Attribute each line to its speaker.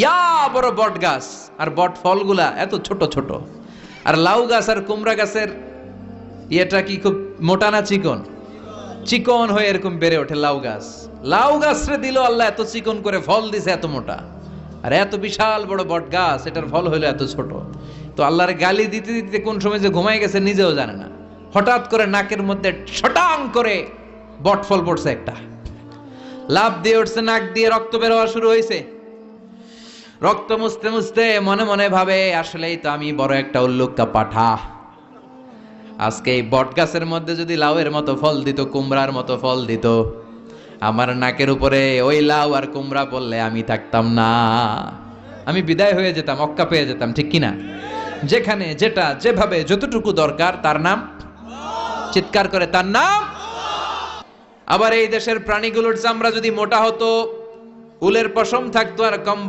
Speaker 1: ইয়া বড় বট গাছ, আর বট ফলগুলা এত ছোট ছোট। আর লাউ গাছ আর কুমড়া গাছের ইয়েটা কি খুব মোটা না চিকন? চিকন হয়ে এরকম বেড়ে ওঠে লাউ গাছ। লাউ গাছরে দিল আল্লাহ এত চিকন করে, ফল দিছে এত মোটা। আর এত বিশাল বড় বট গাছ, এটার ফল হইলো এত ছোট। তো আল্লাহর গালি দিতে দিতে কোন সময় যে ঘুমাই গেছে নিজেও জানে না। হঠাৎ করে নাকের মধ্যে ছটাং করে বট ফল পড়ছে একটা, লাভ দিয়ে উঠছে, নাক দিয়ে রক্ত বের হওয়া শুরু হয়েছে। রক্ত মুছতে মুছতে মনে মনে ভাবে, আসলেই তো আমি বড় একটা উল্লুক্কা পাঠা। আজকে এই বট গাছের মধ্যে যদি লাউয়ের মতো ফল দিত, কুমড়ার মতো ফল দিত, আমার নাকের উপরে ওই লাউ আর কুমড়া পড়লে আমি থাকতাম না, আমি বিদায় হয়ে যেতাম, অক্কা পেয়ে যেতাম, ঠিক কিনা? যেখানে যেটা যেভাবে যতটুকু দরকার তার নাম, চিৎকার করে তার নাম। আবার এই দেশের প্রাণীগুলোর চামড়া যদি মোটা হতো, উলের পশম থাকতো আর কম্বল